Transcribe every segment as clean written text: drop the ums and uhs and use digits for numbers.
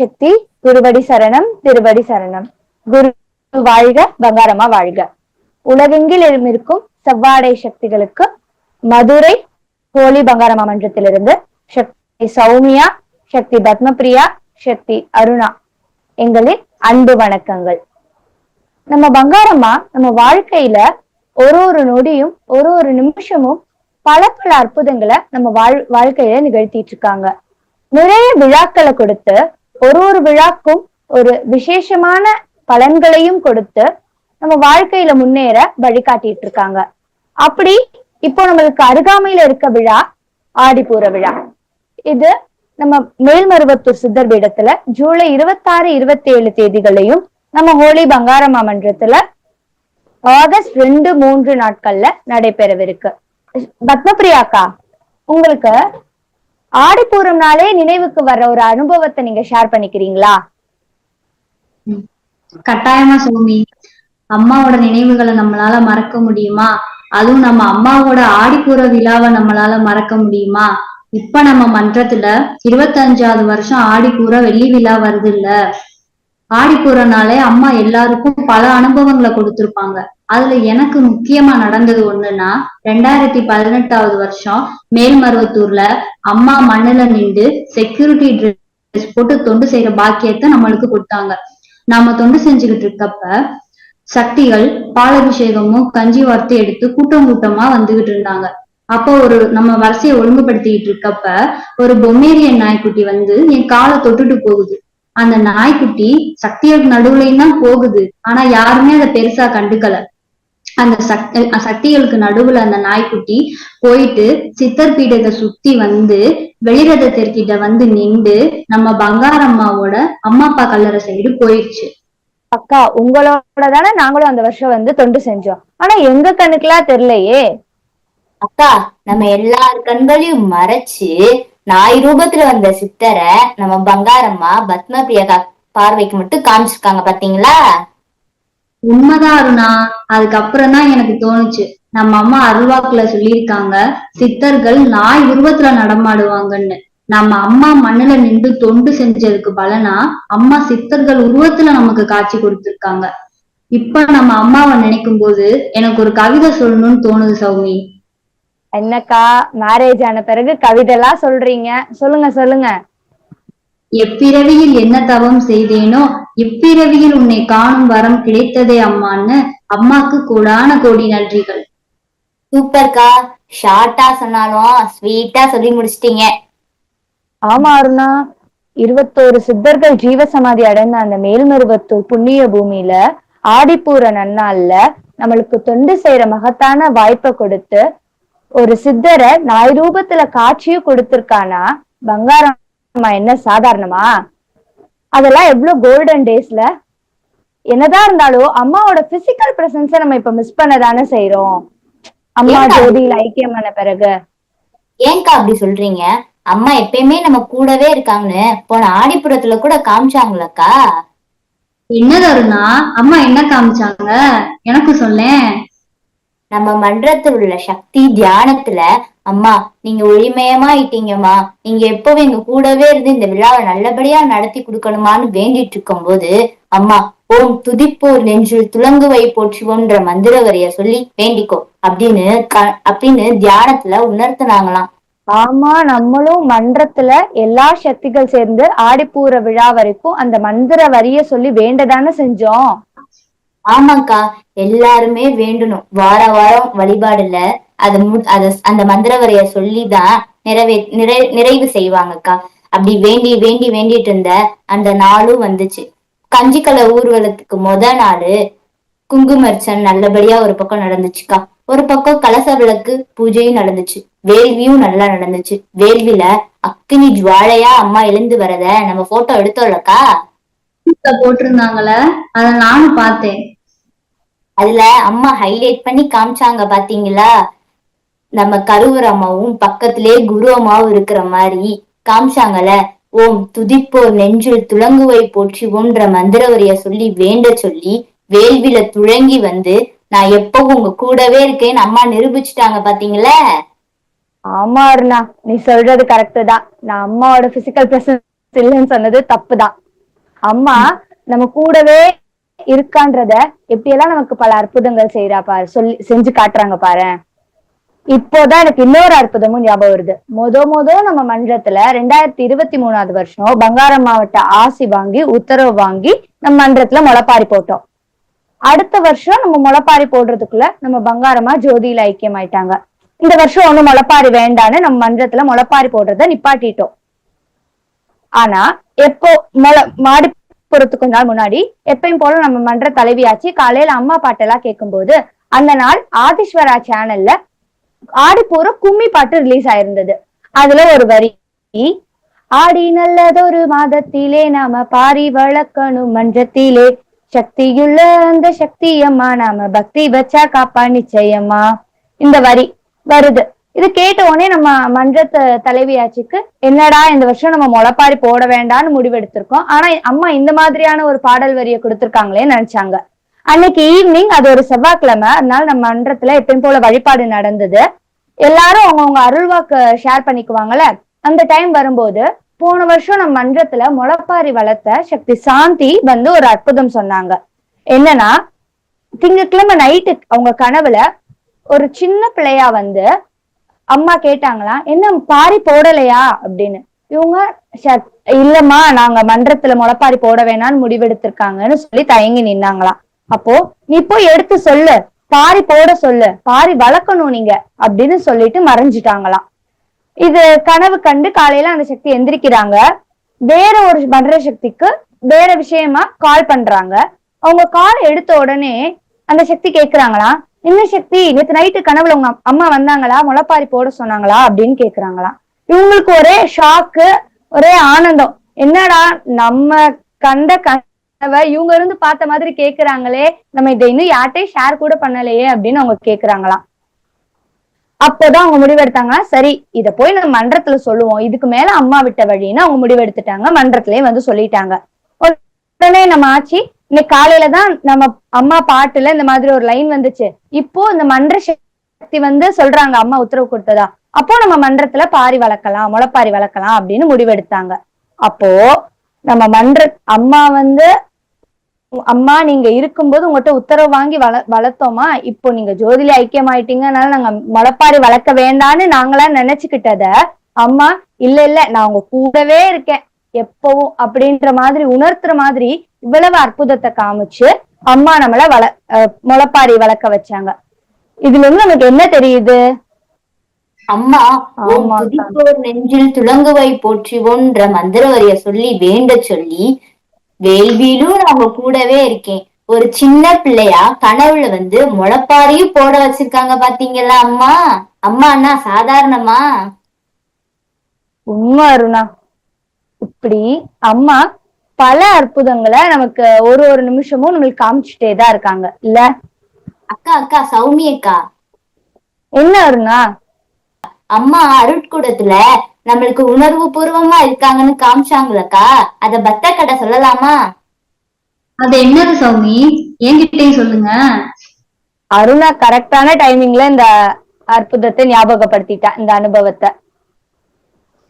ஆதிசக்தி குருவடி சரணம், திருவடி சரணம். குரு வாழ்க, பங்காரம்மா வாழ்க. உலகெங்கிலும் இருக்கும் செவ்வாடை சக்திகளுக்கு மதுரை ஹோலி பங்காரம்மா மன்றத்திலிருந்து சக்தி சௌமியா, சக்தி பத்மபிரியா, சக்தி அருணா எங்களின் அன்பு வணக்கங்கள். நம்ம பங்காரம்மா நம்ம வாழ்க்கையில ஒரு நொடியும் ஒரு நிமிஷமும் பல பல அற்புதங்களை நம்ம வாழ்க்கையில நிகழ்த்திட்டு இருக்காங்க. நிறைய விழாக்களை கொடுத்து ஒரு விழாக்கும் ஒரு விசேஷமான பலன்களையும் கொடுத்து நம்ம வாழ்க்கையில முன்னேற வழிகாட்டிட்டு இருக்காங்க. அப்படி இப்போ நம்மளுக்கு அருகாமையில இருக்க விழா ஆடிப்பூர விழா. இது நம்ம மேல்மருவத்தூர் சித்தர் பீடத்துல ஜூலை 26, 27 தேதிகளையும், நம்ம ஹோலி பங்காரம்மா மன்றத்துல ஆகஸ்ட் 2, 3 நாட்கள்ல நடைபெறவிருக்கு. பத்மபிரியாக்கா, உங்களுக்கு ஆடிப்பூரம்னாலே நினைவுக்கு வர்ற ஒரு அனுபவத்தை நீங்க ஷேர் பண்ணிக்கிறீங்களா? கட்டாயமா சௌமி. அம்மாவோட நினைவுகளை நம்மளால மறக்க முடியுமா? அதுவும் நம்ம அம்மாவோட ஆடிப்பூர விழாவை நம்மளால மறக்க முடியுமா? இப்ப நம்ம மன்றத்துல 25வது வருஷம் ஆடிப்பூர வெள்ளி விழா வருது இல்ல. ஆடிப்பூரனாலே அம்மா எல்லாருக்கும் பல அனுபவங்களை கொடுத்திருப்பாங்க. அதுல எனக்கு முக்கியமா நடந்தது ஒண்ணுன்னா, 2018வது வருஷம் மேல்மருவத்தூர்ல அம்மா மண்ணுல நின்று செக்யூரிட்டி ட்ரெஸ் போட்டு தொண்டு செய்யற பாக்கியத்தை நம்மளுக்கு கொடுத்தாங்க. நாம தொண்டு செஞ்சுக்கிட்டு இருக்கப்ப சக்திகள் பாலாபிஷேகமும் கஞ்சி வார்த்தை எடுத்து கூட்டம் கூட்டமா வந்துகிட்டு இருந்தாங்க. அப்போ நம்ம வரிசையை ஒழுங்குபடுத்திக்கிட்டு இருக்கப்ப ஒரு பொம்மேரியன் நாய்க்குட்டி வந்து என் காலை தொட்டுட்டு போகுது. அந்த நாய்க்குட்டி சக்திகளுக்கு நடுவுலையும் தான் போகுது. ஆனா யாருமே அதை பெருசா கண்டுக்கல. அந்த சக்திகளுக்கு நடுவுல அந்த நாய்க்குட்டி போயிட்டு சித்தர் பீடத்தை சுத்தி வந்து வெளிரதத்திற்கிட்ட வந்து நின்று நம்ம பங்காரம்மாவோட அம்மா அப்பா கல்லறை சைடு போயிடுச்சு. அக்கா, உங்களோட தானே நாங்களும் அந்த வருஷம் வந்து தொண்டு செஞ்சோம். ஆனா எங்க கண்ணுக்குலாம் தெரியலையே. அக்கா, நம்ம எல்லார் கண்களையும் மறைச்சு நாய் ரூபத்துல வந்த சித்தரை நம்ம பங்காரம்மா பத்மபிரியா பார்வைக்கு மட்டும் காமிச்சிருக்காங்க, பாத்தீங்களா? உண்மைதான் அருணா. அதுக்கப்புறம் தான் எனக்கு தோணுச்சு, நம்ம அம்மா அருள்வாக்குல சொல்லியிருக்காங்க சித்தர்கள் நாய் உருவத்துல நடமாடுவாங்கன்னு. நம்ம அம்மா மண்ணுல நின்று தொண்டு செஞ்சதுக்கு பலனா அம்மா சித்தர்கள் உருவத்துல நமக்கு காட்சி கொடுத்திருக்காங்க. இப்ப நம்ம அம்மாவை நினைக்கும் போது எனக்கு ஒரு கவிதை சொல்லணும்னு தோணுது சௌமி. என்னக்கா, மேரேஜ் ஆன பிறகு கவிதை எல்லாம் சொல்றீங்க? சொல்லுங்க சொல்லுங்க. எப்பிறவியில் என்ன தவம் செய்தேனோ இப்பிறவியில் உன்னை காணும் வரம் கிடைத்ததே அம்மான்னு அம்மாக்கு கோடான கோடி நன்றிகள். சூப்பர்க்கா, ஷார்ட்டா சொன்னாலும் ஸ்வீட்டா சொல்லி முடிச்சிட்டீங்க. ஆமா அருணா, 21 சித்தர்கள் ஜீவசமாதி அடைந்த அந்த மேல்மருவத்தூர் புண்ணிய பூமியில ஆடிப்பூர நன்னாள்ல நம்மளுக்கு தொண்டு செய்யற மகத்தான வாய்ப்பை கொடுத்து ஒரு சித்தரை நாய் ரூபத்துல காட்சியும் கொடுத்திருக்கானா பங்காரம்மா என்ன சாதாரணமா? அதெல்லாம் எவ்வளவு கோல்டன் டேஸ்ல. என்னதான் இருந்தாலும் அம்மாவோட பிசிக்கல் பிரசன்ஸை நம்ம இப்ப மிஸ் பண்ணதானே செய்யறோம். அம்மா ஜோதியில ஐக்கியமான பிறகு. ஏன்கா அப்படி சொல்றீங்க? அம்மா எப்பயுமே நம்ம கூடவே இருக்காங்கன்னு போன ஆடிப்புறத்துல கூட காமிச்சாங்களக்கா. என்னதுன்னா அம்மா என்ன காமிச்சாங்க எனக்கு சொல்லேன். நம்ம மன்றத்தில் உள்ள சக்தி தியானத்துல அம்மா நீங்க ஒளிமயமாயிட்டீங்கம்மா, நீங்க எப்பவும் எங்க கூடவே இருந்து இந்த விழாவை நல்லபடியா நடத்தி கொடுக்கணுமான்னு வேண்டிட்டு இருக்கும் போது அம்மா ஓம் துதிப்போர் நெஞ்சில் துலங்குவை போற்றுவோன்ற மந்திர வரிய சொல்லி வேண்டிக்கோ அப்படின்னு தியானத்துல உணர்த்தினாங்களாம். ஆமா, நம்மளும் மன்றத்துல எல்லா சக்திகள் சேர்ந்து ஆடிப்பூர விழா வரைக்கும் அந்த மந்திர வரிய சொல்லி வேண்டதானே செஞ்சோம். ஆமாக்கா, எல்லாருமே வேண்டணும். வார வாரம் வழிபாடுல அந்த மந்திர வரைய சொல்லிதான் நிறைவு செய்வாங்கக்கா. அப்படி வேண்டிட்டு இருந்த அந்த நாளும் வந்துச்சு. கஞ்சிக்கலை ஊர்வலத்துக்கு நாள் குங்குமர்ச்சன் நல்லபடியா ஒரு பக்கம் நடந்துச்சுக்கா. ஒரு பக்கம் கலச விளக்கு பூஜையும் நடந்துச்சு. வேள்வியும் நல்லா நடந்துச்சு. வேள்வில அக்கினி ஜுவாலையா அம்மா எழுந்து வரத நம்ம போட்டோ எடுத்தோம்லக்கா. போட்டிருந்தாங்கள, அத நானும் பார்த்தேன். அதுல அம்மா ஹைலைட் பண்ணி காமிச்சாங்க, பாத்தீங்களா? நம்ம கருவூர் அம்மாவும் பக்கத்திலே குரு அம்மாவும் இருக்கிற மாதிரி காமிச்சாங்கல்ல. ஓம் துதிப்போர் நெஞ்சில் துலங்குவை போற்றுவோன்ற மந்திர வரிய சொல்லி வேண்ட சொல்லி வேள்வில துழங்கி வந்து நான் எப்பவும் உங்க கூடவே இருக்கேன்னு அம்மா நிரூபிச்சுட்டாங்க, பாத்தீங்களா? ஆமா அருணா, நீ சொல்றது கரெக்ட் தான். நான் அம்மாவோட பிசிக்கல் பிரசன்ஸ் இல்லைன்னு சொன்னது தப்புதான். அம்மா நம்ம கூடவே இருக்கான்றத எப்படியெல்லாம் நமக்கு பல அற்புதங்கள் செய்யறா பாரு, சொல்லி செஞ்சு காட்டுறாங்க பாரு. இப்போதான் எனக்கு இன்னொரு அற்புதமும் ஞாபகம் வருது. மொத நம்ம மன்றத்துல 2023 வருஷம் பங்காரம் மாவட்ட ஆசி வாங்கி உத்தரவு வாங்கி நம்ம மன்றத்துல முளைப்பாரி போட்டோம். அடுத்த வருஷம் நம்ம முளைப்பாரி போடுறதுக்குள்ள நம்ம பங்காரமா ஜோதியில ஐக்கியமாயிட்டாங்க. இந்த வருஷம் ஒண்ணு முளைப்பாரி வேண்டான்னு நம்ம மன்றத்துல முளைப்பாரி போடுறத நிப்பாட்டிட்டோம். ஆனா எப்போ மாடி போறதுக்கு கொஞ்ச நாள் முன்னாடி எப்பயும் போல நம்ம மன்ற தலைவியாச்சு காலையில அம்மா பாட்டெல்லாம் கேட்கும்போது அந்த நாள் ஆதிஸ்வரா சேனல்ல ஆடிப்பூர கும்மி பாட்டு ரிலீஸ் ஆயிருந்தது. அதுல ஒரு வரி, ஆடி நல்லதொரு மாதத்திலே நாம பாரி வளர்க்கணும் மன்றத்திலே, சக்தியுள்ள அந்த சக்தியம்மா நாம பக்தி வச்சா காப்பா நிச்சயமா. இந்த வரி வருது. இது கேட்ட உடனே நம்ம மன்றத்து தலைவியாச்சுக்கு என்னடா இந்த வருஷம் நம்ம முளைப்பாரி போட வேண்டாம்னு முடிவெடுத்திருக்கோம், ஆனா அம்மா இந்த மாதிரியான ஒரு பாடல் வரியை கொடுத்திருக்காங்களேன்னு நினைச்சாங்க. அன்னைக்கு ஈவினிங், அது ஒரு செவ்வாய்க்கிழமை, அதனால நம்ம மன்றத்துல எப்பயும் போல வழிபாடு நடந்தது. எல்லாரும் அவங்கவுங்க அருள்வாக்கு ஷேர் பண்ணிக்குவாங்கல்ல, அந்த டைம் வரும்போது போன வருஷம் நம்ம மன்றத்துல முளைப்பாரி வளர்த்த சக்தி சாந்தி வந்து ஒரு அற்புதம் சொன்னாங்க. என்னன்னா, திங்கட்கிழமை நைட்டு அவங்க கனவுல ஒரு சின்ன பிள்ளையா வந்து அம்மா கேட்டாங்களாம், என்ன பாரி போடலையா அப்படின்னு. இவங்க இல்லம்மா, நாங்க மன்றத்துல முளைப்பாரி போட வேணாம்னு முடிவெடுத்திருக்காங்கன்னு சொல்லி தயங்கி நின்னாங்களாம். அப்போ நீ போய் எடுத்து சொல்லு, பாரி போட சொல்லு, பாரி வளர்க்கணும் நீங்க அப்படின்னு சொல்லிட்டு மறைஞ்சிட்டாங்களாம். இது கனவு கண்டு காலையில அந்த சக்தி எந்திரிக்கிறாங்க. வேற ஒரு மன்ற சக்திக்கு வேற விஷயமா கால் பண்றாங்க. அவங்க கால் எடுத்த உடனே அந்த சக்தி கேக்குறாங்களாம், என்ன சக்தி, நேத்து நைட்டு கனவுல உங்க அம்மா வந்தாங்களா, முளைப்பாரி போட சொன்னாங்களா அப்படின்னு கேக்குறாங்களாம். இவங்களுக்கு ஒரே ஷாக்கு, ஒரே ஆனந்தம். என்னடா நம்ம கண்ட கனவை இவங்க இருந்து பார்த்த மாதிரி கேக்குறாங்களே, நம்ம இதை இன்னும் யார்ட்டையும் ஷேர் கூட பண்ணலையே அப்படின்னு அவங்க கேக்குறாங்களாம். அப்போதான் அவங்க முடிவெடுத்தாங்கன்னா, சரி இத போய் நம்ம மன்றத்துல சொல்லுவோம், இதுக்கு மேல அம்மா விட்ட வழின்னு அவங்க முடிவெடுத்துட்டாங்க. மன்றத்திலேயே வந்து சொல்லிட்டாங்க. உடனே நம்ம ஆச்சு இன்னைக்கு காலையில தான் நம்ம அம்மா பாட்டுல இந்த மாதிரி ஒரு லைன் வந்துச்சு. இப்போ இந்த மன்ற சக்தி வந்து சொல்றாங்க அம்மா உத்தரவு கொடுத்ததா, அப்போ நம்ம மன்றத்துல பாரி வளர்க்கலாம், முளைப்பாரி வளர்க்கலாம் அப்படின்னு முடிவெடுத்தாங்க. அப்போ நம்ம அம்மா வந்து, அம்மா நீங்க இருக்கும்போது உங்கள்கிட்ட உத்தரவு வாங்கி வளர்த்தோமா, இப்போ நீங்க ஜோதியில ஐக்கியமாயிட்டீங்கனால நாங்க முளைப்பாரி வளர்க்க வேண்டான்னு நாங்களா நினைச்சுக்கிட்டத அம்மா இல்ல நான் உங்க கூடவே இருக்கேன் எப்பவும் அப்படின்ற மாதிரி உணர்த்துற மாதிரி இவ்வளவு அற்புதத்தை காமிச்சு அம்மா நம்மள முளைப்பாரி வளர்க்க வச்சாங்க. இதுல இருந்து நமக்கு என்ன தெரியுது? அம்மா துதிப்போர் நெஞ்சில் துளங்குவை போற்றிவோன்ற மந்திர வரிய சொல்லி வேண்ட சொல்லி வேள்வியிலும் நாம கூடவே இருக்கேன். ஒரு சின்ன பிள்ளையா கனவுல வந்து முளைப்பாரியும் போட வச்சிருக்காங்க பாத்தீங்களா அம்மா. அம்மாண்ணா சாதாரணமா? உண்மை அருணா. இப்படி அம்மா பல அற்புதங்களை நமக்கு ஒரு ஒரு நிமிஷமும் நம்மளுக்கு காமிச்சுட்டேதான் இருக்காங்க இல்ல? அக்கா சௌமி அக்கா. என்ன அருணா? அம்மா அருட்கூடத்துல நம்மளுக்கு உணர்வு பூர்வமா இருக்காங்கன்னு காமிச்சாங்களக்கா, அத பத்த கடை சொல்லலாமா? அது என்னது சௌமி, என்கிட்டயும் சொல்லுங்க. அருணா கரெக்டான டைமிங்ல இந்த அற்புதத்தை ஞாபகப்படுத்திட்டா, இந்த அனுபவத்தை.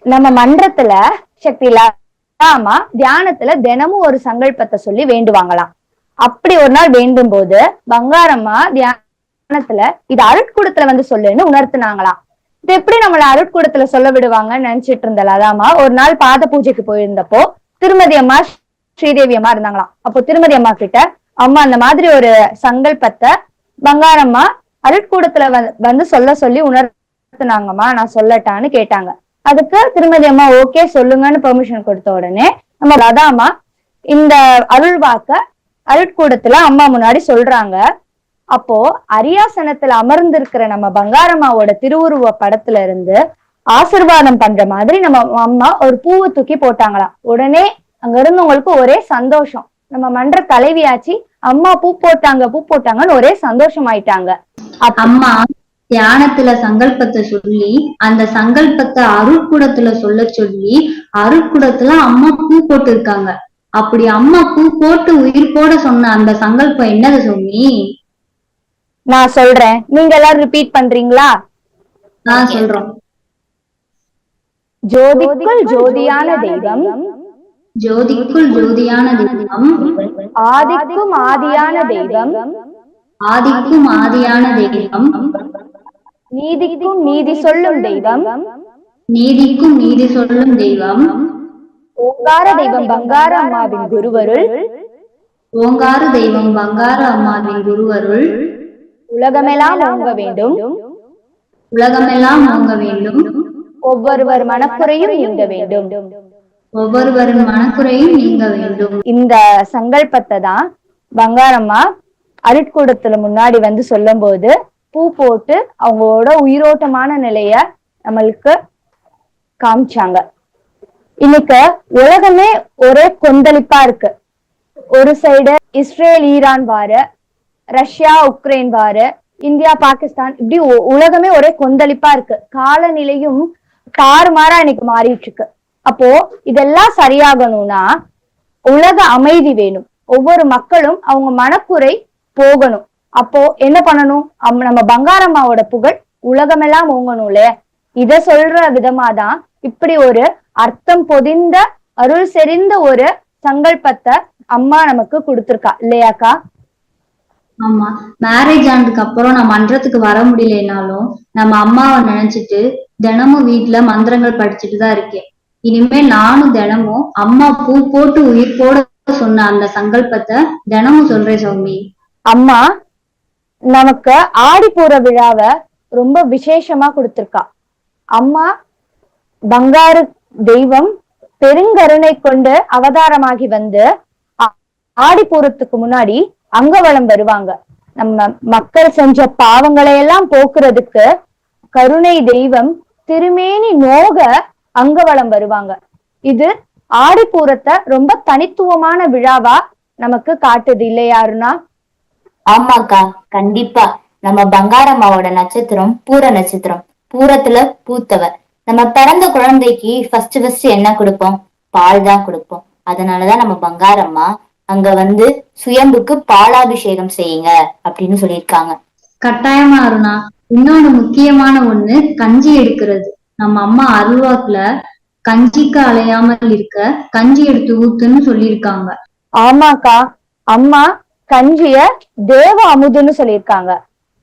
நம்ம மன்றத்துல சக்தி ஆமா தியானத்துல தினமும் ஒரு சங்கல்பத்தை சொல்லி வேண்டுவாங்களாம். அப்படி ஒரு நாள் வேண்டும் போது பங்காரம்மா தியானத்துல இது அருட்கூடத்துல வந்து சொல்லுன்னு உணர்த்தினாங்களாம். இது எப்படி நம்மள அருட்கூடத்துல சொல்ல விடுவாங்கன்னு நினைச்சிட்டு இருந்தல. அதாமா ஒரு நாள் பாத பூஜைக்கு போயிருந்தப்போ திருமதி அம்மா ஸ்ரீதேவி அம்மா இருந்தாங்களாம். அப்போ திருமதி அம்மா கிட்ட, அம்மா அந்த மாதிரி ஒரு சங்கல்பத்தை பங்காரம்மா அருட்கூடத்துல வந்து சொல்ல சொல்லி உணர்த்தினாங்கம்மா, நான் சொல்லட்டான்னு கேட்டாங்க. அதுக்கு திருமதி அம்மா ஓகே சொல்லுங்கன்னு பெர்மிஷன் கொடுத்த உடனே நம்ம லதாமா இந்த அருள்வாக்க அருட்கூடத்துல அம்மா முன்னாடி சொல்றாங்க. அப்போ அரியாசனத்துல அமர்ந்திருக்கிற நம்ம பங்காரம்மாவோட திருவுருவ படத்துல இருந்து ஆசிர்வாதம் பண்ற மாதிரி நம்ம அம்மா ஒரு பூவை தூக்கி போட்டாங்களாம். உடனே அங்க இருந்தவங்களுக்கு ஒரே சந்தோஷம். நம்ம மன்ற தலைவியாச்சு அம்மா பூ போட்டாங்கன்னு ஒரே சந்தோஷம் ஆயிட்டாங்க. அம்மா தியானத்துல சங்கல்பத்தை சொல்லி அந்த சங்கல்பத்தை அருட்கூடத்துல சொல்ல சொல்லி அருட்கூடத்துல அம்மா பூ போட்டு இருக்காங்க. அப்படி அம்மா பூ போட்டு உயிர் போட சொன்ன அந்த சங்கல்பம் என்னது சொல்லி? நான் சொல்றேன், நீங்க எல்லாரும் ரிப்பீட் பண்றீங்களா? நான் சொல்றோம். ஜோதிக்குள் ஜோதியான தெய்வம், ஜோதிக்குள் ஜோதியான தெய்வம், ஆதிக்கும் ஆதியான தெய்வம், ஆதிக்கும் ஆதியான தெய்வம், நீதிக்கும் நீதி சொல்லும் தெய்வம், நீதிக்கும் நீதி சொல்லும் தெய்வம், ஓங்கார தெய்வம் பங்கார அம்மாவின் குருவருள், ஓங்கார தெய்வம் பங்கார அம்மாவின் குருவருள், உலகமெல்லாம் ஓங்க வேண்டும், உலகமெல்லாம் ஓங்க வேண்டும், ஒவ்வொருவர் மனக்குறையும் நீங்க வேண்டும். ஒவ்வொருவரின் மனக்குறையும் நீங்க வேண்டும். இந்த சங்கல்பத்தை தான் பங்காரம்மா அருட்கூடத்துல முன்னாடி வந்து சொல்லும் போது பூ போட்டு அவங்களோட உயிரோட்டமான நிலைய நம்மளுக்கு காமிச்சாங்க. இன்னைக்கு உலகமே ஒரே கொந்தளிப்பா இருக்கு. ஒரு சைடு இஸ்ரேல் ஈரான் வாரு, ரஷ்யா உக்ரைன் வாரு, இந்தியா பாகிஸ்தான், இப்படி உலகமே ஒரே கொந்தளிப்பா இருக்கு. காலநிலையும் தாறுமாறா இன்னைக்கு மாறிட்டு இருக்கு. அப்போ இதெல்லாம் சரியாகணும்னா உலக அமைதி வேணும். ஒவ்வொரு மக்களும் அவங்க மனக்குறை போகணும். அப்போ என்ன பண்ணணும்? நம்ம பங்காரம்மாவோட புகழ் உலகமெல்லாம் ஓங்கணும்ல. இத சொல்ற விதமாதான் இப்படி ஒரு அர்த்தம் பொதிந்த அருள் செறிந்த ஒரு சங்கல்பத்தை அம்மா நமக்கு கொடுத்திருக்கா இல்லையாக்கா? ஆமா, மேரேஜ் ஆனதுக்கு அப்புறம் நான் மன்றத்துக்கு வர முடியலனாலும் நம்ம அம்மாவை நினைச்சிட்டு தினமும் வீட்டுல மந்திரங்கள் படிச்சுட்டு தான் இருக்கேன். இனிமேல் நானும் தினமும் அம்மா பூ போட்டு உயிர் போட சொன்ன அந்த சங்கல்பத்தை தினமும் சொல்றேன் சௌமி. அம்மா நமக்கு ஆடிப்பூர விழாவை ரொம்ப விசேஷமா கொடுத்திருக்கா. அம்மா பங்காரு தெய்வம் பெருங்கருணை கொண்டு அவதாரமாகி வந்து ஆடிப்பூரத்துக்கு முன்னாடி அங்கவலம் வருவாங்க. நம்ம மக்கள் செஞ்ச பாவங்களை எல்லாம் போக்குறதுக்கு கருணை தெய்வம் திருமேனி நோக அங்கவலம் வருவாங்க. இது ஆடிப்பூரத்தை ரொம்ப தனித்துவமான விழாவா நமக்கு காட்டுது இல்லையாருனா? ஆமாக்கா, கண்டிப்பா. நம்ம பங்காரம்மாவோட நட்சத்திரம் பூர நட்சத்திரம். பூரத்துல பூத்தவர். நம்ம பிறந்த குழந்தைக்கு ஃபர்ஸ்ட் என்ன கொடுப்போம்? பால் தான் கொடுப்போம். அதனாலதான் நம்ம பங்காரம்மா அங்க வந்து சுயம்புக்கு பாலாபிஷேகம் செய்யுங்க அப்படின்னு சொல்லியிருக்காங்க. கட்டாயமா அருணா. இன்னொன்னு முக்கியமான ஒண்ணு கஞ்சி எடுக்கிறது. நம்ம அம்மா அருள்வாக்குல கஞ்சிக்கு அலையாமல் இருக்க கஞ்சி எடுத்து ஊத்துன்னு சொல்லியிருக்காங்க. ஆமாக்கா, அம்மா கஞ்சிய தேவ அமுதுன்னு சொல்லியிருக்காங்க.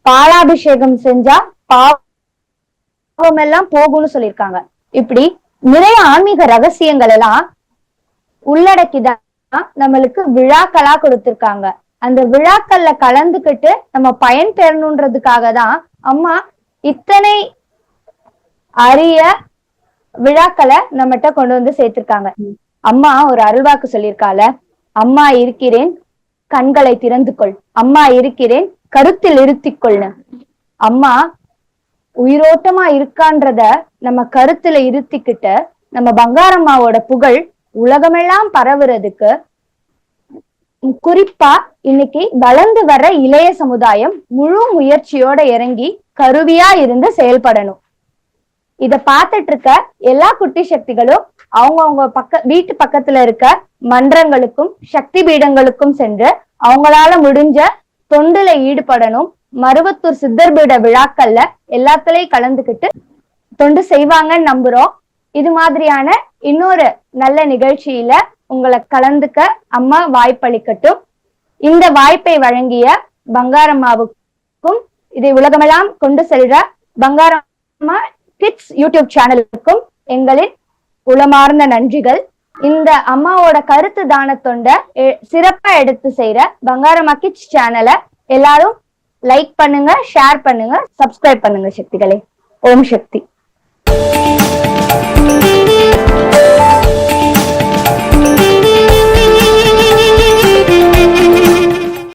பாலாபிஷேகம் செஞ்சா பாவம் எல்லாம் போகும்னு சொல்லியிருக்காங்க. இப்படி நிறைய ஆன்மீக ரகசியங்கள் எல்லாம் உள்ளடக்கிதான் நம்மளுக்கு விழாக்களா கொடுத்திருக்காங்க. அந்த விழாக்கள்ல கலந்துகிட்டு நம்ம பயன் பெறணுன்றதுக்காக தான் அம்மா இத்தனை அரிய விழாக்களை நம்மகிட்ட கொண்டு வந்து சேர்த்திருக்காங்க. அம்மா ஒரு அருள்வாக்கு சொல்லியிருக்கால, அம்மா இருக்கிறேன் கண்களை திறந்து கொள், அம்மா இருக்கிறேன் கருத்தில் இருத்திக்கொள்னு. அம்மா உயிரோட்டமா இருக்கான்றத நம்ம கருத்துல இருத்திக்கிட்டு நம்ம பங்காரம்மாவோட புகழ் உலகமெல்லாம் பரவுறதுக்கு குறிப்பா இன்னைக்கு வளர்ந்து வர இளைய சமுதாயம் முழு முயற்சியோட இறங்கி கருவியா இருந்து செயல்படணும். இத பார்த்துட்டு இருக்க எல்லா குட்டி சக்திகளும் அவங்க வீட்டு பக்கத்துல இருக்க மன்றங்களுக்கும் சக்தி பீடங்களுக்கும் சென்று அவங்களால முடிஞ்ச தொண்டுல ஈடுபடணும். மருவத்தூர் சித்தர் பீட விழாக்கள்ல எல்லாத்துலயும் கலந்துகிட்டு தொண்டு செய்வாங்கன்னு நம்புறோம். இது மாதிரியான இன்னொரு நல்ல நிகழ்ச்சியில உங்களை கலந்துக்க அம்மா வாய்ப்பளிக்கட்டும். இந்த வாய்ப்பை வழங்கிய பங்காரம்மாவுக்கும் இதை உலகமெல்லாம் கொண்டு செல்ற பங்காரம்மா கிட்ஸ் யூடியூப் சேனலுக்கும் எங்களின் உளமார்ந்த நன்றிகள். இந்த அம்மாவோட கருத்து தான தொண்ட சிறப்பா எடுத்து செய்யற பங்காரம்மா கிட்ஸ் சேனலை எல்லாரும் லைக் பண்ணுங்க, ஷேர் பண்ணுங்க, சப்ஸ்கிரைப் பண்ணுங்க சக்திகளே. ஓம் சக்தி.